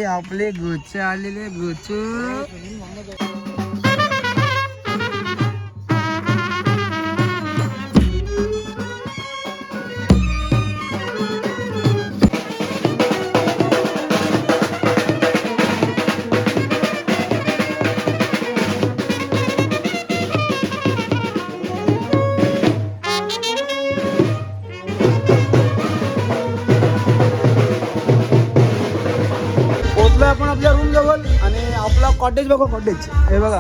आपले गोचे आलेले गोचू. आपण आपल्या रूम जवळ आणि आपला कॉटेज बघा. कॉटेज हे बघा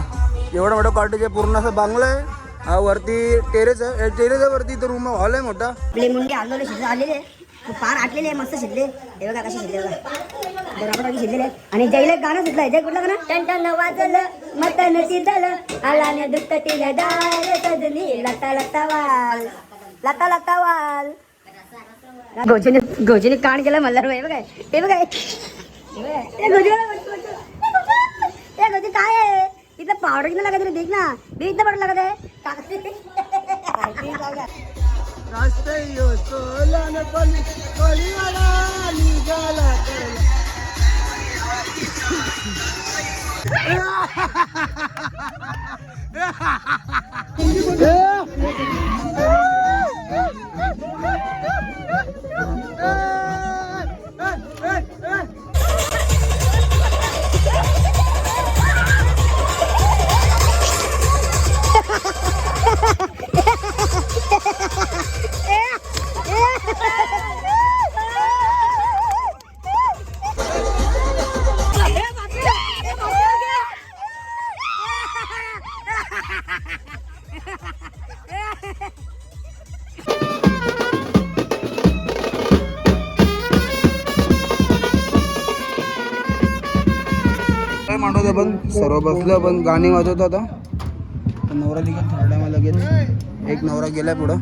एवढा मोठा कॉटेज आहे. पूर्ण असं बांगला आहे. हा वरती टेरेस आहे. टेरेसच्या वरती इथं रूम हॉल आहे मोठा. आपले मुंगे आंदोलन शिजले आलेले पार आटलेले मस्त शिजले. हे बघा कसे शिजले बघा बरोबर शिजलेले. आणि जयला गाणं सुटलं जय कुठलं गाणं टन वाजलं मटन शिजलं आलाने दुखतील डाळ सजनी लता लता वाल लता लता वाल. गोजीने कान केलं मल्हार हे बघा हे बघा काय आहे इथं पावडर किती लागत देख ना मी इथं पावडर लागत आहे. मांडवतो पण सर्व बसलं पण गाणी वाजवतो. आता नवरा निघेल थोड्या टायमा लगेच. एक नवरा गेलाय पुढं.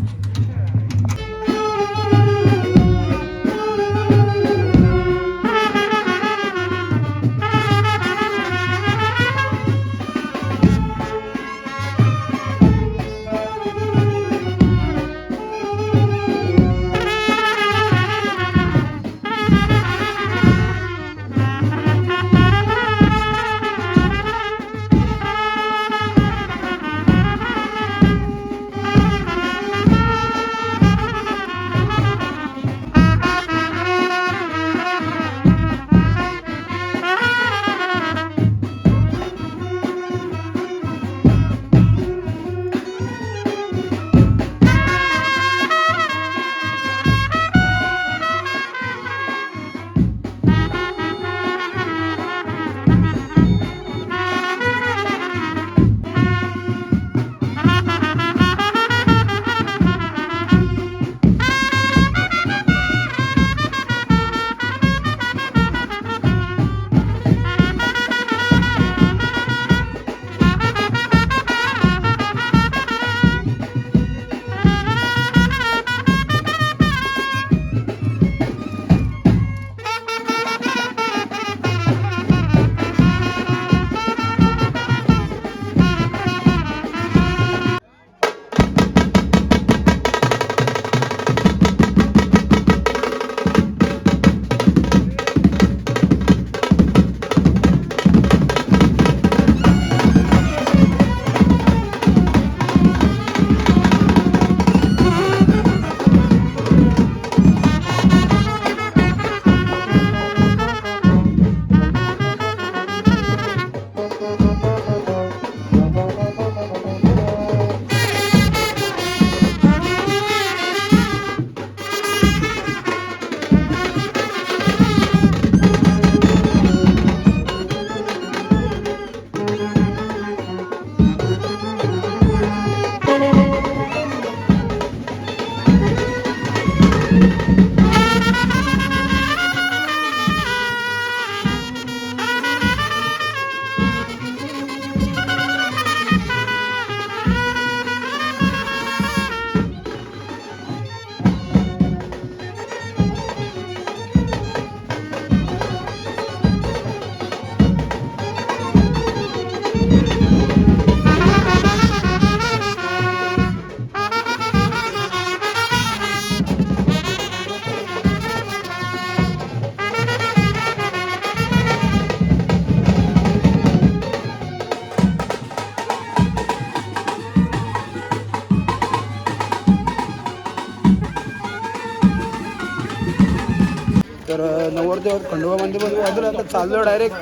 तर नवरदेव खंडोबा मंदिर पण वाजलं. आता चाललो डायरेक्ट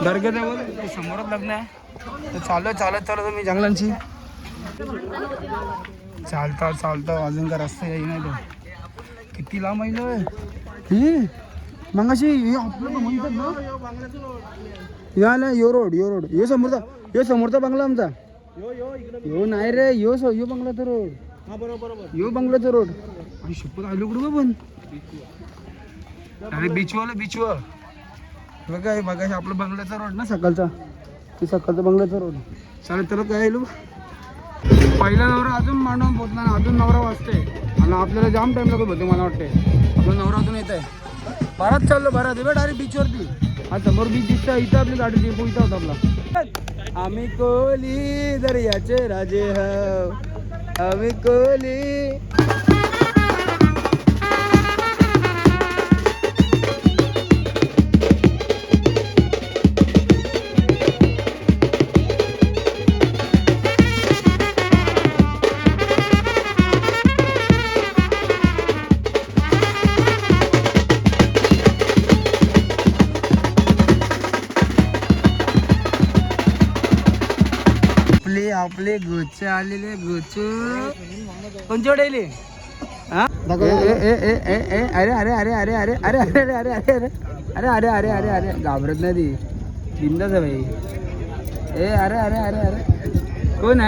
दर्ग्याजवळ. समोरच लग्न आहे तर चालत मी जंगलांची चालता अजून का रस्ता येई नाही तो किती लांब आहे ही मग अशी आपलं म्हणतात ना या ना यो रोड यो समोरचा बंगला आमचा यो नाही रे यो बंगलाचा रोड यो बंगलाचा रोड आणि शपथ आलो कुठं पण अरे बीचवर बघा आपला बंगल्याचा रोड ना सकाळचा बंगल्याचा रोड चालेल त्याला काय आलो पहिला नवरा अजून मांडून पोचला ना अजून नवरा वाजते आणि आपल्याला जाम टाइम लागत होते मला वाटते आपला नवरा अजून येत आहे बारात चाललो डायरेक्ट बीचवरती हा समोर बीच दिसतं इथं आपली गाडी डेपो इथं होता आपला आम्ही कोली दर्याचे राजे हा आम्ही कोली आपले गोच आलेले गोच कोणच्या डेली हा अरे घाबरत नाही ती बिंदाच आहे भाई अरे कोण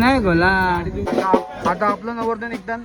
आहे गोला आता आपलं नवर्धन एकदम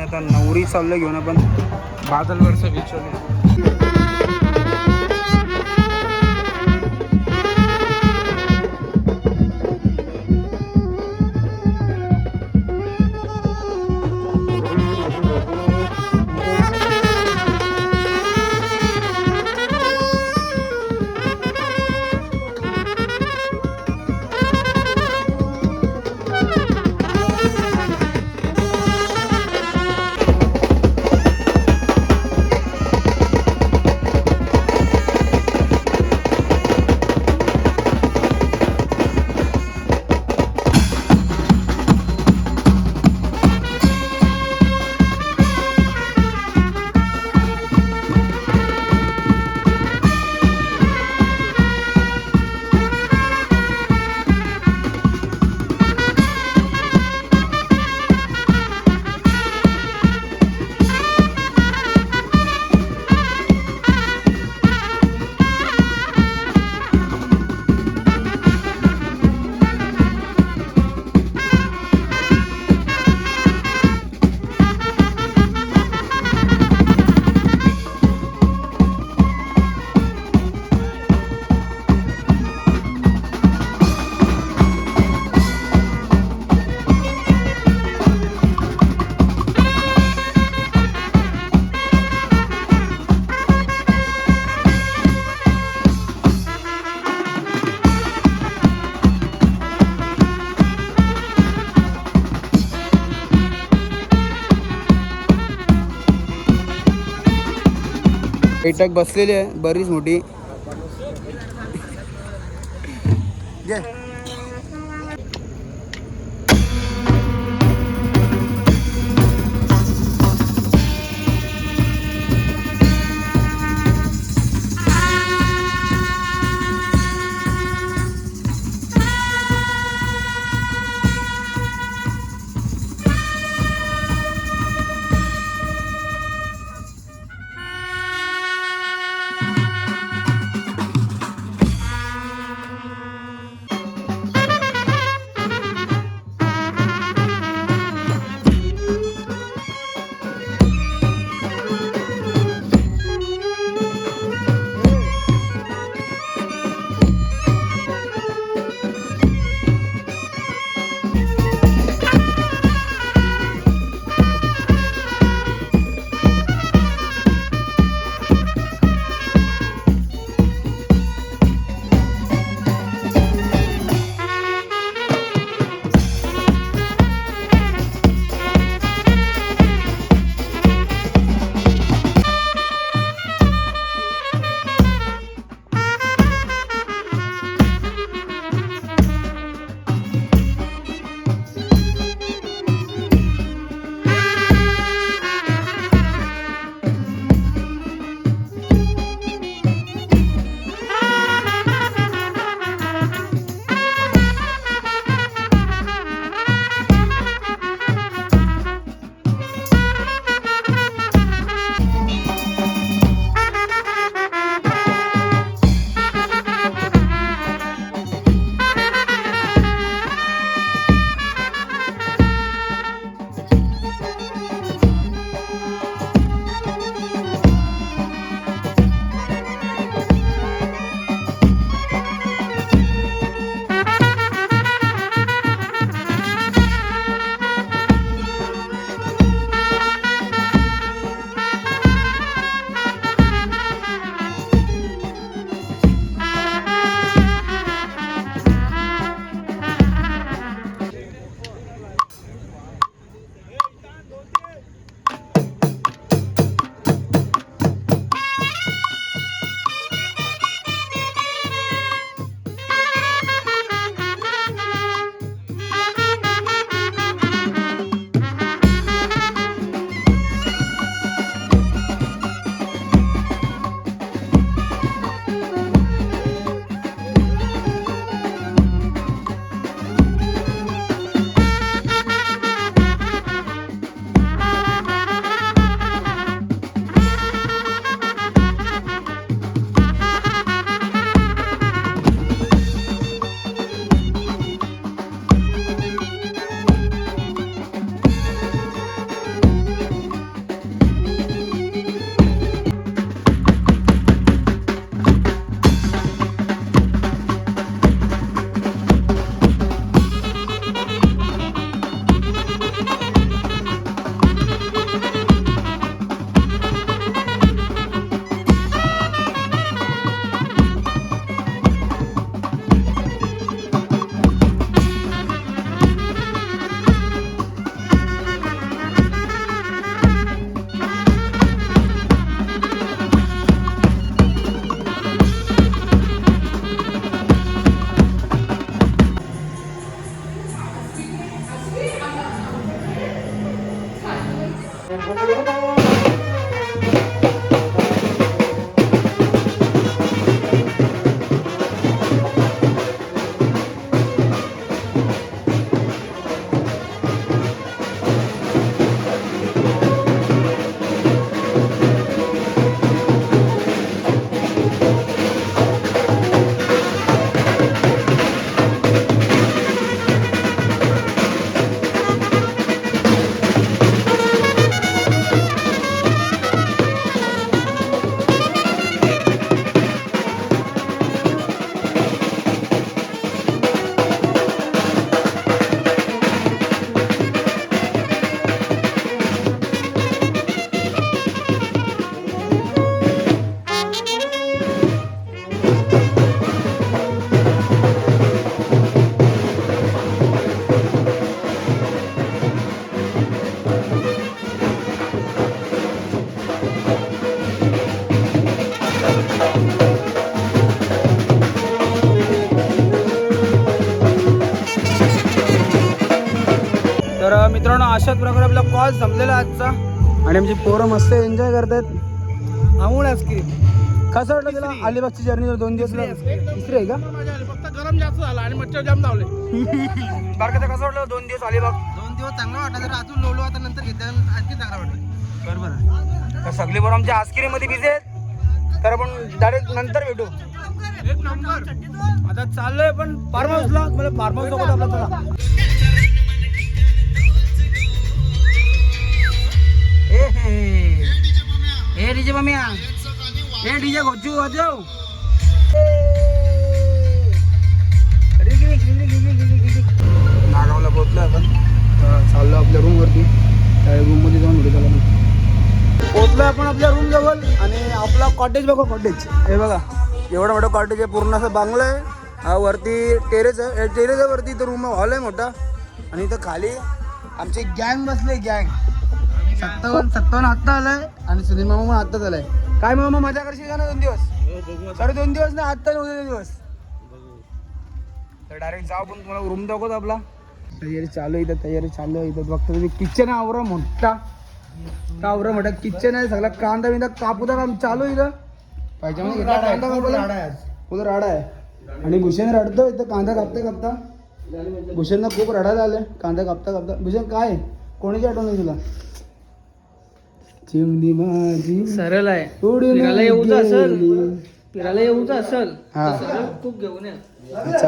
आता नवरी चाललं घेऊन आपण बादलवरचं बीचवर बैठक बसलेली आहे बरीच मोठी. घे. मित्रांनो अशाच प्रकारे आपला कॉल संपलेला आजचा आणि आमची पोरं मस्त एन्जॉय करतात. अमूल आईस्क्रीम कसं वाटलं तुला अलिबागची जर्नी 2 दिवस तिसरी आहे का? फक्त गरम जास्त झाला आणि मच्छर जाम धावले. बारकाचं कसं वाटलं 2 दिवस अलिबाग? 2 दिवस चांगला वाटला तर अजून लोलो आता नंतर घेतल्या आणखी चांगला वाटलं. बरोबर. तर सगळे बरोबर आमच्या आस्किरीमध्ये बिझी आहेत, तर आपण डायरेक्ट नंतर भेटू. एक नंबर. आता चाललोय पण फार्म हाऊसला. मला फार्म हाऊस सोबत आपला चला. ए डीजे मम्या, ए डीजे गोचू वाजव. नागावला पोहोचलो आपण. चाललो आपल्या रूमवरती. त्या रूममध्ये जाऊन भेटू त्याला. पोहोचलो आपण आपल्या रूम जवळ आणि आपला कॉटेज बघा. कॉटेज हे बघा, एवढा मोठा कॉटेज आहे. पूर्ण असं बांगला आहे. हा वरती टेरेस आहे. टेरेसच्या वरती इथं रूम हॉल आहे मोठा आणि इथं खाली आमची गँग बसले. गँग 57 आत्ता आलाय आणि सुनील मामा पण आत्ताच आलाय. काय मामा मजा करशील का ना 2 दिवस? अरे 2 दिवस ना, आत्ता 2 दिवस. तर डायरेक्ट जाऊ. पण तुम्हाला रूम दाखवतो आपला. तयारी चालू आहे इथं. तयारी चालू आहे इथं. बघतो तुम्ही किचन आवरा मोठा. आवरा मोठा किचन आहे. सगळा कांदा बिंदा कापूचा काम चालू आहे इथं. पाहिजे म्हणजे कांदा कापायला फुल राडा आहे. आणि भूषण रडतो इथं कांदा कापता. भूषणला खूप रडायला आलंय कांदा कापता. भूषण काय कोणाची आठवण आहे तुला? चिमणी माझी सरळ आहे. उडून फिरायला येऊच असेल. गेली. फिरायला येऊच असेल. हा. सरळ खूप घेऊन या.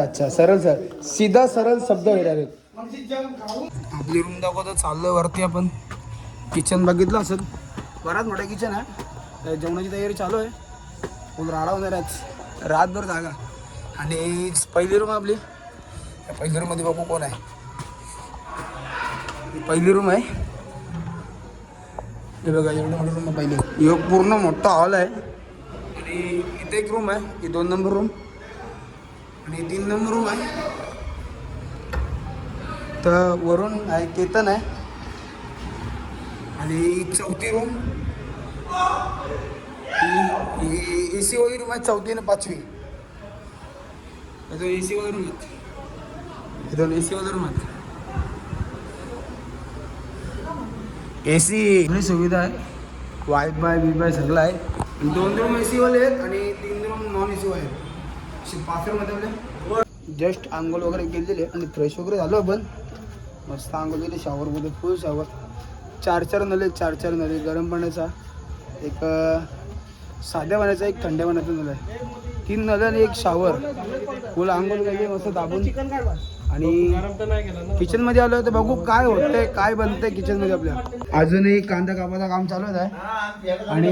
अच्छा सरळ सीधा सरळ शब्द डायरेक्ट. आपली रूम दाखवतो. चाललोय वरती आपण. किचन बघितलं असेल. बराच मोठा किचन आहे. जेवणाची तयारी चालू आहे. फुल राडा होणार आहे. रातभर जागा. आणि पहिली रूम आपली. पहिली रूम मध्ये बघू कोण आहे. पहिली रूम आहे. हे बघा एवढं मोठं रूम आहे पहिली. हे पूर्ण मोठा हॉल आहे. आणि इथे एक रूम आहे. ही 2 नंबर रूम आणि 3 नंबर रूम आहे. तर वरून आहे केतन आहे. आणि 4थी रूम ही AC वाली रूम आहे. 4थी आणि 5वी. AC वाला रूम आहेत. हे 2 AC वाला रूम आहेत. AC सुविधा आहे. वायफाय बीफाय सगळं आहे. 2 रूम AC वाले आहेत आणि 3 रूम नॉन AC वाले आहेत. 5 रूम मध्ये जस्ट आंघोळ वगैरे केलेली आहे आणि फ्रेश वगैरे झालो आपण. मस्त आंघोळ केली. शॉवरमध्ये फुल शॉवर. 4 नळे. 4 नळे. गरम पाण्याचा एक, साध्या पाण्याचा एक, थंड्या पाण्याचा नळ आहे. 3 नळे आणि एक शॉवर. फुल आंघोळ केली मस्त दाबून. आणि किचन मध्ये आलो तर बघू काय होतंय काय बनतंय किचन मध्ये आपल्या. अजूनही कांदा कापायचं काम चालू आहे. आणि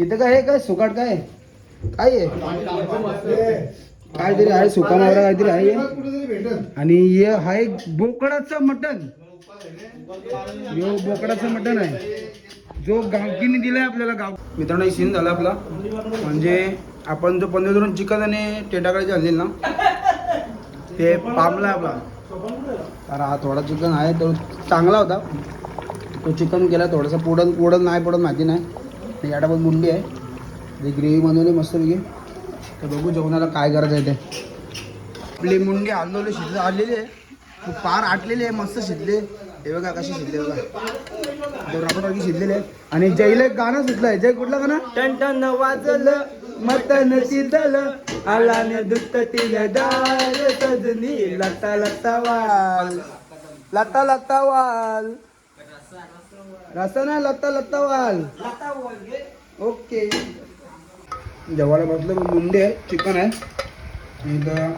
इथं काय आहे? काय सुकाट काय आहे? काहीतरी आहे. सुका मावरा काहीतरी आहे. आणि हे आहे बोकडाचं मटण. बोकडाचं मटण आहे जो गावकीने दिलाय आपल्याला. गाव मित्रांनो सीन झाला आपला. म्हणजे आपण जो 15 चिकन आणि टेटाकाळीची आणली ना ते पामला आपला. तर हा थोडा चिकन आहे तो चांगला होता. तो चिकन केला थोडासा. पोडत नाही पडत माहिती नाही. याडा पण मुंडी आहे. ते ग्रेव्ही बनवली मस्तपैकी. तर बघू जेवणाला काय करायचं आहे ते. आपली मुंडी आलेली शिजत आलेली आहे. पार आटलेली आहे. मस्त शिजले. हे बघा कशी शिजले बघा. रापटाकी शिजलेले आहे. आणि जयला एक गाणं सुटलंय. जय कुठलं गाणं? टन वाजलं मटन शिजलं आलाने दुधतील डाळ सजनी लता लता वाल. लता लता वाल. रसा नाही लता लता वाल. ओके. जेवायला बसलं. मुंडी आहे. चिकन आहे. इथं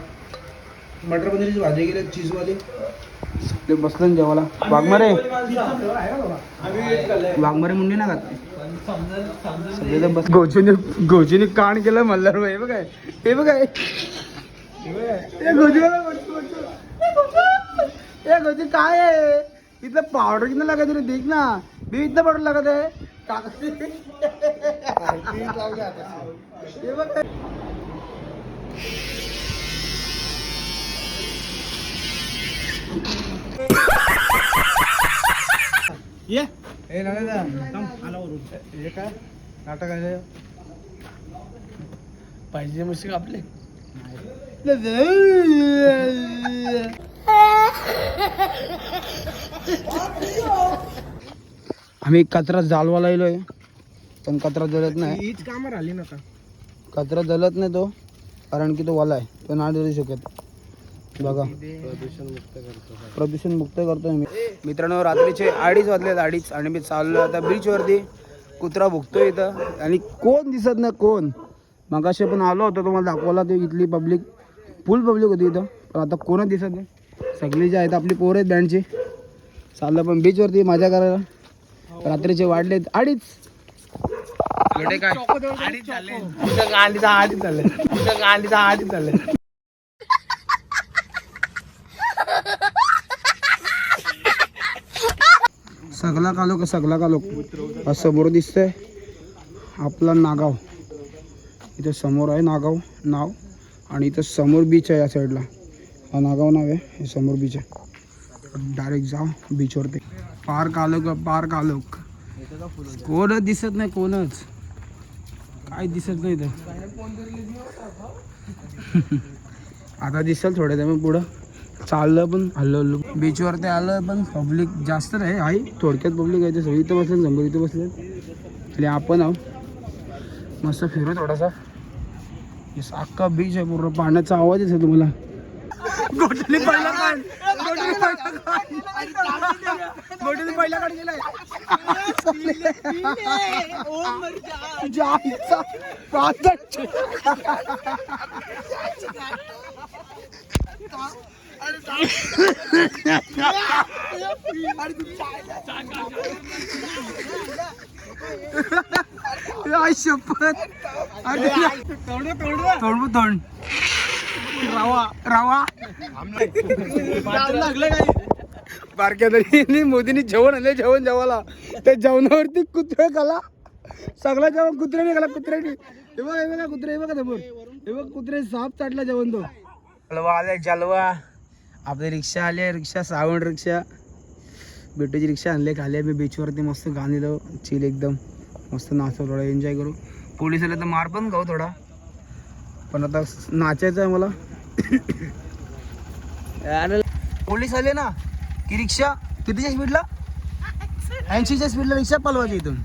मटर पनीरची भाजी केली चीजवाली. ते बसलं जेवायला. वाघमारे मुंडी ना खात. बस गोचीने कान केलं मल्हार. हे बघ हे बघ गोची काय आहे. इथलं पावडर कितना लागत रे. देख ना मी इथलं पावडर लागत आहे. ये हे काय नाटक आहे. पाहिजे मस्त आपले आम्ही कचरा जालवाला येलोय पण कचरा जळत नाही. हीच कामं राहिली नका. कचरा जळत नाही तो, कारण की तो वाला आहे, तो नाही जळू शकत. बघा प्रदूषण मुक्त करतो मी. मित्रांनो रात्रीचे 2:30 वाजलेत, 2:30 आणि मी चाललो आता बीचवरती. कुत्रा भुकतोय इथं आणि कोण दिसत नाही कोण. मगाशी पण आलो होतो तुम्हाला दाखवायला, ते इथली पब्लिक फुल पब्लिक होती इथं, पण आता कोणच दिसत नाही. सगळी जे आहेत आपली पोरं आहेत बँडची. चाललं पण बीचवरती मजा करायला. रात्रीचे वाढलेत 2:30. काय 2:30 झाले, गांडीचा 2:30 झाले, गांडीचा 2:30 झाले. सगळा कालोख असं समोर दिसतंय आपला नागाव. इथं समोर आहे नागाव नाव, आणि इथं समोर बीच आहे या साईडला. हा नागाव नाव आहे, हे समोर बीच आहे. डायरेक्ट जाऊ बीचवरती. पार्क आलोक कोणच दिसत नाही, कोणच काय दिसत नाही इथं. आता दिसेल थोड्या टाइम पुढं. चाललं पण हल्लो बीचवरती आलं, पण पब्लिक जास्त नाही आहे. थोडक्यात पब्लिक आहे, ते सगळी इथं बसले, जंगल इथं बसले. आणि आपण आहो मस्त फिरू थोडासा. अख्खा बीच आहे पूर्ण, पाण्याचा आवाज येतो तुम्हाला. गोटली पहिला काढ, गोटली पहिला काढ गेलाय. शपथ तोंड रावा बारक्या तरी मोदींनी जेवण आणले. जेवायला त्या जेवणावरती कुत्रे खाला, सगळं जेवण कुत्र्याने खाला. कुत्र्याने हे बघा कुत्रे, हे बघा समोर, हे बघ कुत्रे साप चाटला जेवण. तो जलवा आलाय जलवा. आपली रिक्षा आली आहे, रिक्षा सावंड रिक्षा, बेटूची रिक्षा आणले. खाली आम्ही बीचवरती मस्त गाणी लावू, चिल एकदम मस्त नाचू, थोडा एन्जॉय करू. पोलीस आले तर मार पण खाऊ थोडा, पण आता नाचायचं आहे मला. पोलीस आले ना की रिक्षा कितीच्या स्पीडला, 80च्या स्पीडला रिक्षा पलवायची इथून.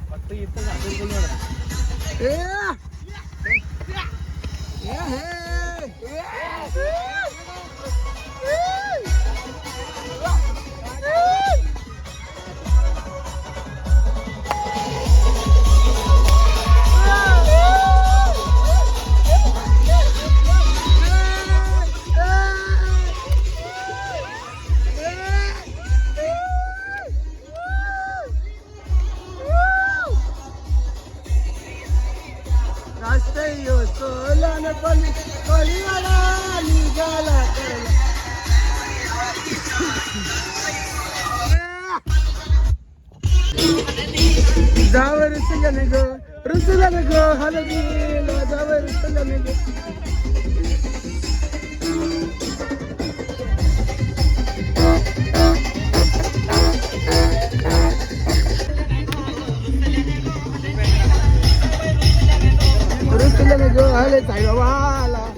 जावर रुसल्याने गो हलगीला, जावर रुसल्याने गो. रुसल्याने गो हले साईबाबाला.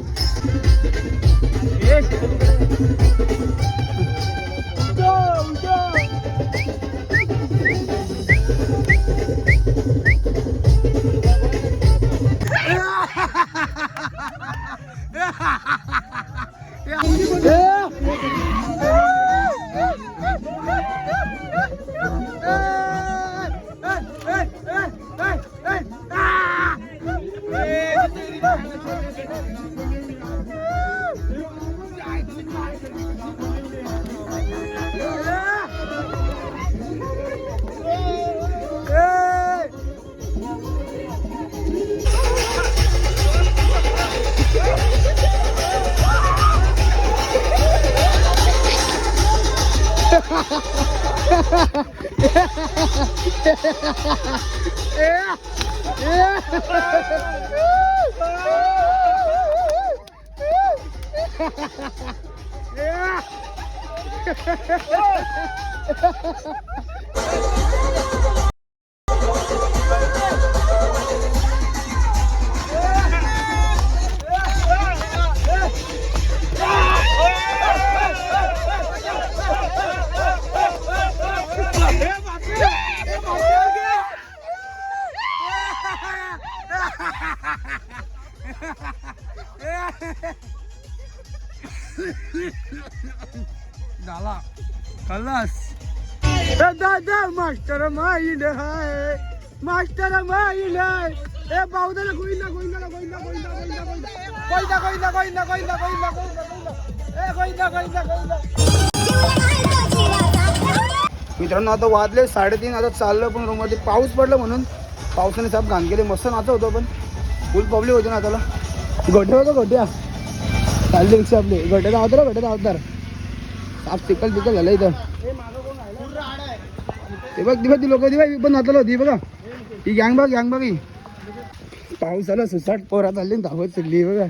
झाला खल्लास. दादा मास्टर माइंड हाय, मास्टर माइंड हाय. ए बावदाला गोविंदा गोविंदा गोविंदा गोविंदा गोविंदा गोविंदा गोविंदा गोविंदा गोविंदा गोविंदा गोविंदा ए गोविंदा गोविंदा गोविंदा. मित्रांनो आता वाजले 3:30. आता चाललो पण रूममध्ये. पाऊस पडला म्हणून पावसाने साप घाण केले. मस्त नाचत होतो पण फुल पब्लिक होते ना त्याला. गोट्या होतो गोट्या चालली रिक्षा आपली. गोट्याचा अवतार गोट्याचा अवतार. साप चिकल चिकल झालं इथं. ते बघ दिवस ती लोक दिवा पण नाचलं होती बघा. ही गँग बघ ही. पाऊस आला सुसाट पोरा चालली धावत चढली बघा.